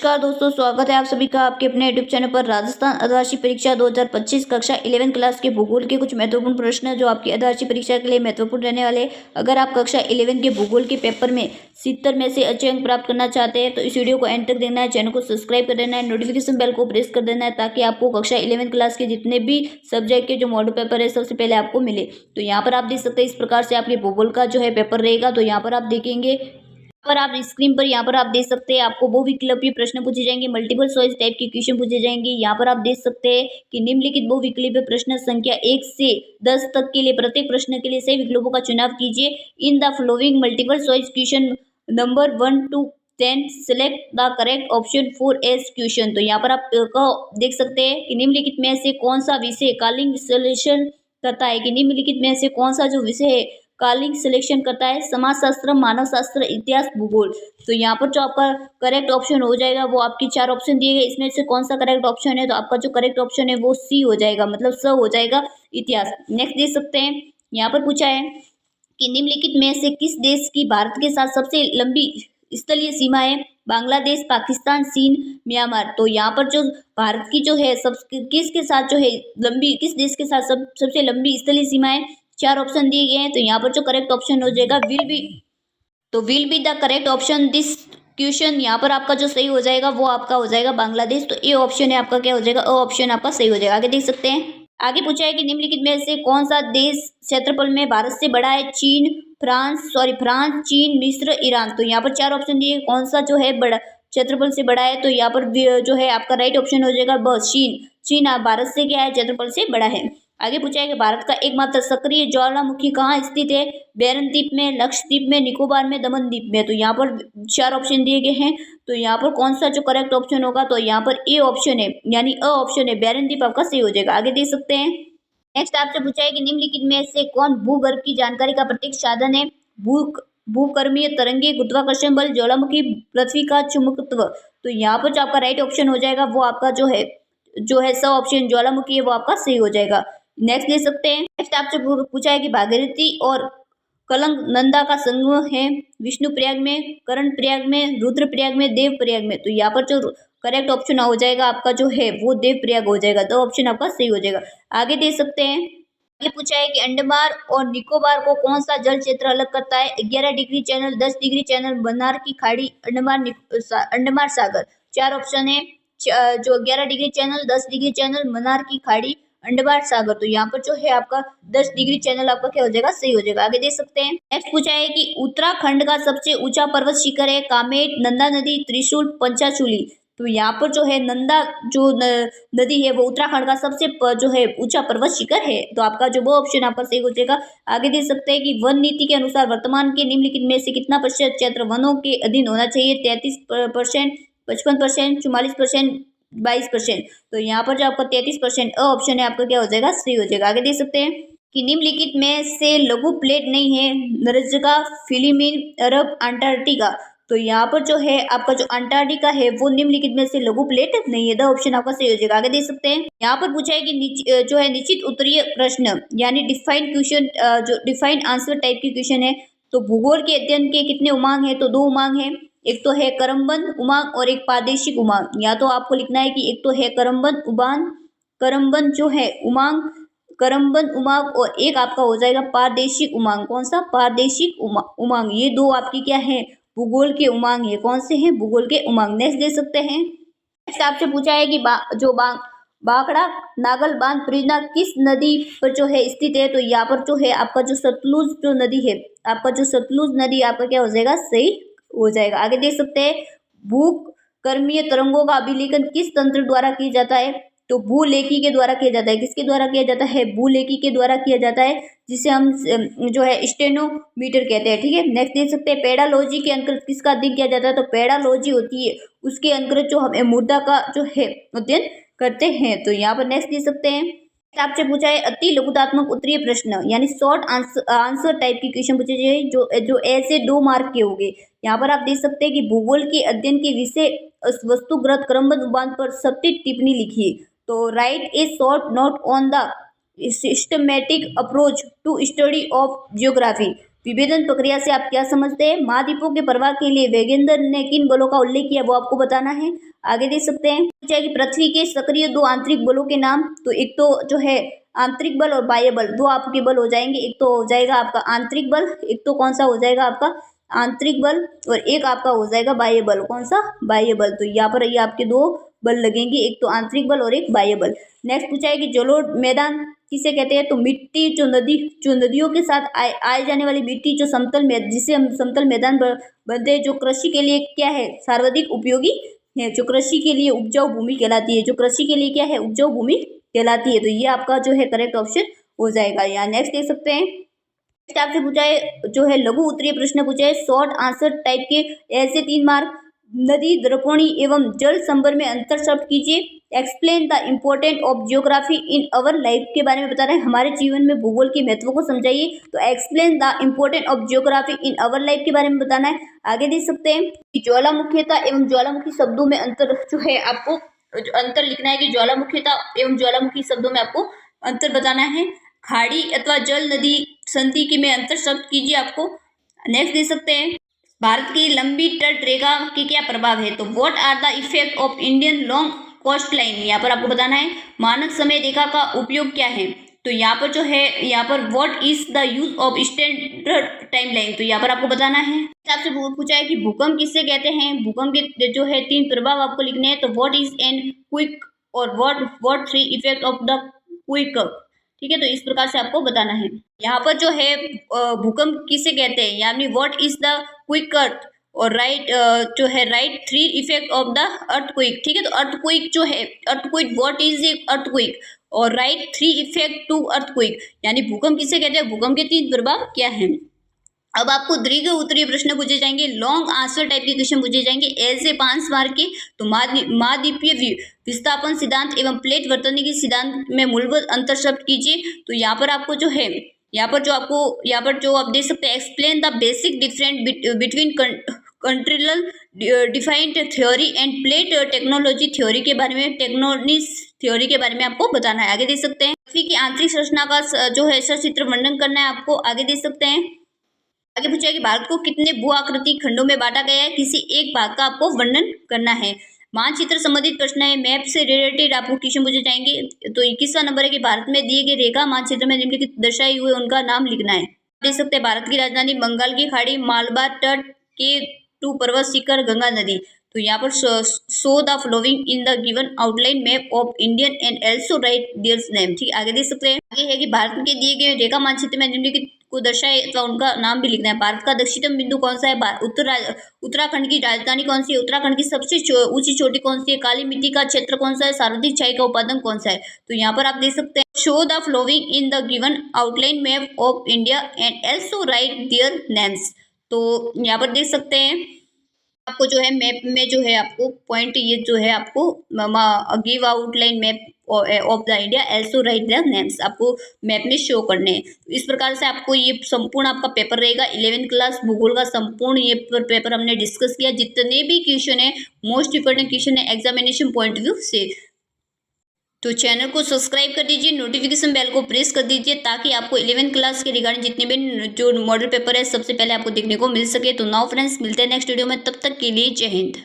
नमस्कार दोस्तों, स्वागत है आप सभी का आपके अपने यूट्यूब चैनल पर। राजस्थान अर्धवार्षिक परीक्षा 2025 कक्षा 11 क्लास के भूगोल के कुछ महत्वपूर्ण प्रश्न हैं जो आपकी अर्धवार्षिक परीक्षा के लिए महत्वपूर्ण रहने वाले हैं। अगर आप कक्षा 11 के भूगोल के पेपर में 70 में से अच्छे अंक प्राप्त करना चाहते हैं तो इस वीडियो को एंड तक देखना है, चैनल को सब्सक्राइब कर देना है, नोटिफिकेशन बेल को प्रेस कर देना है ताकि आपको कक्षा 11 क्लास के जितने भी सब्जेक्ट के जो मॉडल पेपर है सबसे पहले आपको मिले। तो यहाँ पर आप देख सकते हैं इस प्रकार से आपके भूगोल का जो है पेपर रहेगा। तो यहाँ पर आप देखेंगे पर आप स्क्रीन पर यहाँ पर आप देख सकते हैं आपको बहुविकल्पीय प्रश्न पूछे जाएंगे, मल्टीपल चॉइस टाइप के क्वेश्चन पूछे जाएंगे। यहाँ पर आप देख सकते हैं कि निम्नलिखित बहुविकल्पीय प्रश्न संख्या 1 से 10 तक के लिए प्रत्येक प्रश्न के लिए सही विकल्पों का चुनाव कीजिए। In the following multiple choice question number 1 to 10 select the correct option for S question. तो यहाँ पर आप देख सकते हैं कि निम्नलिखित में से कौन सा विषय कालीन विश्लेषण करता है, कि निम्नलिखित में से कौन सा जो विषय है कालिंग सिलेक्शन करता है, समाजशास्त्र, मानव शास्त्र, इतिहास, भूगोल। तो यहाँ पर जो आपका करेक्ट ऑप्शन हो जाएगा वो आपकी 4 ऑप्शन दिए गए, इसमें से कौन सा करेक्ट ऑप्शन है, तो आपका जो करेक्ट ऑप्शन है वो सी हो जाएगा, मतलब स हो जाएगा, इतिहास। नेक्स्ट देख सकते हैं यहाँ पर पूछा है कि निम्नलिखित में से किस देश की भारत के साथ सबसे लंबी स्थलीय सीमा है, बांग्लादेश, पाकिस्तान, चीन, म्यांमार। तो यहाँ पर जो भारत की जो है सब किसके साथ जो है लंबी, किस देश के साथ सबसे लंबी स्थलीय सीमा है, 4 ऑप्शन दिए गए हैं। तो यहाँ पर जो करेक्ट ऑप्शन हो जाएगा will be the correct option this question. यहाँ पर आपका जो सही हो जाएगा वो आपका हो जाएगा बांग्लादेश। तो ए ऑप्शन है आपका क्या हो जाएगा, ऑप्शन आपका सही हो जाएगा। आगे देख सकते हैं, आगे पूछा है कि निम्नलिखित में से कौन सा देश क्षेत्रफल में भारत से बड़ा है, फ्रांस, चीन, मिस्र, ईरान। तो यहाँ पर 4 ऑप्शन दिए, कौन सा जो है बड़ा क्षेत्रफल से बड़ा है, तो यहाँ पर जो है आपका राइट ऑप्शन हो जाएगा बस चीन भारत से क्या है, क्षेत्रफल से बड़ा है। आगे पूछा है कि भारत का एकमात्र सक्रिय ज्वालामुखी कहाँ स्थित है, बैरन द्वीप में, लक्षद्वीप में, निकोबार में, दमन द्वीप में। तो यहाँ पर 4 ऑप्शन दिए गए हैं। तो यहाँ पर कौन सा जो करेक्ट ऑप्शन होगा, तो यहाँ पर ए ऑप्शन है, यानी अ ऑप्शन है, बैरन द्वीप आपका सही हो जाएगा। आगे देख सकते हैं, नेक्स्ट आपसे पूछा है कि निम्नलिखित में से कौन भूगर्भ की जानकारी का प्रत्यक्ष साधन है, भूकर्मीय तरंगे, गुरुत्वाकर्षण बल, ज्वालामुखी, पृथ्वी का चुंबकत्व। तो यहाँ पर जो आपका राइट ऑप्शन हो जाएगा वो आपका जो है स ऑप्शन ज्वालामुखी है वो आपका सही हो जाएगा। नेक्स्ट देख सकते हैं, नेक्स्ट आपसे पूछा है कि भागीरथी और कलंगनंदा का संगम है विष्णुप्रयाग में, कर्णप्रयाग में, रुद्रप्रयाग में, देवप्रयाग में। तो यहाँ पर जो करेक्ट ऑप्शन हो जाएगा आपका जो है वो देवप्रयाग हो जाएगा। दो ऑप्शन आपका सही हो जाएगा। आगे देख सकते हैं, आगे पूछा है कि अंडमान और निकोबार को कौन सा जल क्षेत्र अलग करता है, 11 degree channel, 10 degree channel, Mannar की खाड़ी, अंडमान सागर। 4 ऑप्शन है, जो 11 degree channel, 10 degree channel, Mannar की खाड़ी, अंडमान सागर। तो यहाँ पर जो है आपका 10 डिग्री चैनल आपका क्या हो जाएगा, सही हो जाएगा। आगे देख सकते हैं, नेक्स्ट पूछा है कि उत्तराखंड का सबसे ऊंचा पर्वत शिखर है, कामेट, नंदा नदी, त्रिशूल, पंचाचूली। तो यहाँ पर जो है नंदा जो नदी है वो उत्तराखंड का सबसे जो है ऊंचा पर्वत शिखर है। तो आपका जो वो ऑप्शन आपका सही हो जाएगा। आगे देख सकते हैं कि वन नीति के अनुसार वर्तमान के निम्नलिखित में से कितना प्रतिशत क्षेत्र वनों के अधीन होना चाहिए, 33%, 55%, 44%, 22%। तो यहाँ पर जो आपका 33% ऑप्शन है आपका क्या हो जाएगा, सही हो जाएगा। आगे देख सकते हैं कि निम्नलिखित में से लघु प्लेट नहीं है, नर्जगा, फिलीमीन, अरब, अंटार्कटिका। तो यहाँ पर जो है आपका जो अंटार्कटिका है वो निम्नलिखित में से लघु प्लेट नहीं है। द ऑप्शन आपका सही हो जाएगा। आगे देख सकते हैं, यहाँ पर पूछा है कि जो है निश्चित उत्तरीय प्रश्न यानी डिफाइंड क्वेश्चन, जो डिफाइंड आंसर टाइप की क्वेश्चन है। तो भूगोल के अध्ययन के कितने उमांग है, तो 2 उमांग है, एक तो है करमबंद उमांग और एक प्रादेशिक उमांग। या तो आपको लिखना है कि एक तो है करमबंद उमांग, करमबंद जो है उमांग, करमबंद उमांग, और एक आपका हो जाएगा प्रादेशिक उमांग। कौन सा, प्रादेशिक उमांग। ये 2 आपकी क्या है, भूगोल के उमांग है। कौन से हैं, भूगोल के उमांग। नेक्स्ट देख सकते हैं, नेक्स्ट आपसे पूछा है कि भाखड़ा नागल बांध परियोजना किस नदी पर जो है स्थित है। तो यहाँ पर जो है आपका जो सतलुज जो नदी है, आपका जो सतलुज नदी आपका क्या हो जाएगा, सही हो जाएगा। आगे देख सकते हैं, भूकर्मीय तरंगों का अभिलेखन किस तंत्र द्वारा किया जाता है, तो भूलेखी के द्वारा किया जाता है। किसके द्वारा किया जाता है, भूलेखी के द्वारा किया जाता है, जिसे हम जो है स्टेनोमीटर कहते हैं। ठीक है, नेक्स्ट देख सकते हैं, पेडालॉजी के अंतर्गत किसका अध्ययन किया जाता है, तो पेडालॉजी होती है उसके अंतर्गत जो हमें मुद्दा का जो है अध्ययन करते हैं। तो यहाँ पर नेक्स्ट देख सकते हैं, आपसे पूछा है अति लघुतात्मक उत्तरीय प्रश्न यानी शॉर्ट आंसर टाइप की क्वेश्चन पूछे जाए जो ऐसे 2 मार्क के होंगे। यहाँ पर आप देख सकते हैं कि भूगोल के अध्ययन के विषय वस्तुगत क्रमबद्ध उपांत पर सटीक टिप्पणी लिखिए। तो write a short note on the systematic approach to study of geography. विभेदन प्रक्रिया से आप क्या समझते हैं? महाद्वीपों के प्रवाह के लिए वेगेंद्र ने किन बलों का उल्लेख किया वो आपको बताना है। आगे देख सकते हैं, पूछा है कि पृथ्वी के सक्रिय 2 आंतरिक बलों के नाम। तो एक तो जो है आंतरिक बल और बाह्य बल, दो आपके बल हो जाएंगे। एक तो हो जाएगा आपका आंतरिक बल, एक तो कौन सा हो जाएगा आपका आंतरिक बल, और एक आपका हो जाएगा बाह्य बल। कौन सा? बाह्य बल। तो यहाँ पर ये आपके दो बल लगेंगे, एक तो आंतरिक बल और एक बाह्य बल। नेक्स्ट पूछा है कि जलोढ़ मैदान किसे कहते हैं? तो मिट्टी जो नदियों के साथ आए जाने वाली मिट्टी जो जिसे हम समतल मैदान बनते हैं, जो कृषि के लिए क्या है? सर्वाधिक उपयोगी है, जो कृषि के लिए उपजाऊ भूमि कहलाती है, जो कृषि के लिए क्या है? उपजाऊ भूमि कहलाती है। तो ये आपका जो है करेक्ट ऑप्शन हो जाएगा। यहाँ नेक्स्ट देख सकते हैं, नेक्स्ट आपसे पूछा है जो है लघु उत्तरीय प्रश्न पूछा है, शॉर्ट आंसर टाइप के ऐसे 3 मार्क। नदी, द्रवणी एवं जल संभर में अंतर शब्द कीजिए। Explain the important of geography in our life के बारे में बता रहे हैं, हमारे जीवन में भूगोल के महत्व को समझाइए। तो explain the important of geography in our life के बारे में बताना है। आगे देख सकते हैं कि ज्वालामुखीता एवं ज्वालामुखी शब्दों में अंतर जो है आपको अंतर लिखना है कि ज्वालामुखीता एवं ज्वालामुखी शब्दों में आपको अंतर बताना है। खाड़ी अथवा जल नदी संधि के में अंतर शब्द कीजिए आपको। नेक्स्ट देख सकते हैं, भारत की लंबी तट रेखा के क्या प्रभाव है? तो what are the effect of Indian long coast line, यहाँ पर आपको बताना है। मानक समय रेखा का उपयोग क्या है? तो यहाँ पर जो है यहाँ पर what is the use of standard time line, तो यहाँ पर आपको बताना है। आपसे पूछा है कि भूकंप किससे कहते हैं? भूकंप के जो है 3 प्रभाव आपको लिखने हैं। तो व्हाट इज एन क्विक और what 3 effect of the quick, ठीक है। तो इस प्रकार से आपको बताना है। यहाँ पर जो है भूकंप किसे कहते हैं, यानी व्हाट इज द क्विक अर्थ, और जो है right 3 effect of the earthquake, ठीक है। तो अर्थक्वेक जो है earthquake, what is a earthquake, और राइट 3 इफेक्ट टू अर्थक्वेक, यानी भूकंप किसे कहते हैं? भूकंप के 3 प्रभाव क्या है। अब आपको दीर्घ उत्तरीय प्रश्न पूछे जाएंगे, लॉन्ग आंसर टाइप के क्वेश्चन पूछे जाएंगे, ऐसे 5 मार्क के। तो महाद्वीपीय विस्थापन सिद्धांत एवं प्लेट वर्तनी सिद्धांत में मूलभूत अंतर शब्द कीजिए। तो यहाँ पर आपको जो है यहाँ पर जो आप देख सकते हैं, explain the basic difference between control defined theory and plate technology theory के बारे में, टेक्नोनिस थ्योरी के बारे में आपको बताना है। आगे देख सकते हैं, पृथ्वी की आंतरिक संरचना का जो है सचित्र वर्णन करना है आपको। आगे देख सकते हैं, आगे पूछा है कि भारत को कितने भू आकृति खंडों में बांटा गया है, किसी एक भाग का आपको वर्णन करना है। मानचित्र संबंधित प्रश्न है, मैप से रिलेटेड आपको क्वेश्चन पूछे जाएंगे। तो 21वां नंबर है कि भारत में दिए गए रेखा मानचित्र में निम्नलिखित दर्शाए हुए उनका नाम लिखना है। देख सकते हैं, भारत की राजधानी, बंगाल की खाड़ी, मालबार तट के 2 पर्वत शिखर, गंगा नदी। तो यहाँ पर show the following in the given outline map of Indian and also right their name, ठीक है। आगे देख सकते हैं, आगे है कि भारत के दिए गए रेखा मानचित्र में निम्नलिखित को दर्शाए अथवा उनका नाम भी लिखना है। भारत का दक्षिणतम बिंदु कौन सा है? उत्तराखंड की राजधानी कौन सी है? उत्तराखंड की सबसे ऊंची चोटी कौन सी है? काली मिट्टी का क्षेत्र कौन सा है? सर्वाधिक चाय का उत्पादन कौन सा है? तो यहाँ पर आप देख सकते हैं, show the following in the given outline map of India and also right their names. तो यहाँ पर देख सकते हैं, आपको जो है मैप में जो है आपको पॉइंट, ये जो है आपको give outline map of the India also right the names आपको मैप में शो करने हैं। इस प्रकार से आपको ये संपूर्ण आपका पेपर रहेगा। 11th क्लास भूगोल का संपूर्ण ये पेपर हमने डिस्कस किया। जितने भी क्वेश्चन है, मोस्ट इंपोर्टेंट क्वेश्चन है एग्जामिनेशन पॉइंट व्यू से। तो चैनल को सब्सक्राइब कर दीजिए, नोटिफिकेशन बेल को प्रेस कर दीजिए, ताकि आपको 11th क्लास के रिगार्डिंग जितने भी जो मॉडल पेपर है सबसे पहले आपको देखने को मिल सके। तो नाउ फ्रेंड्स, मिलते हैं नेक्स्ट वीडियो में, तब तक के लिए जय हिंद।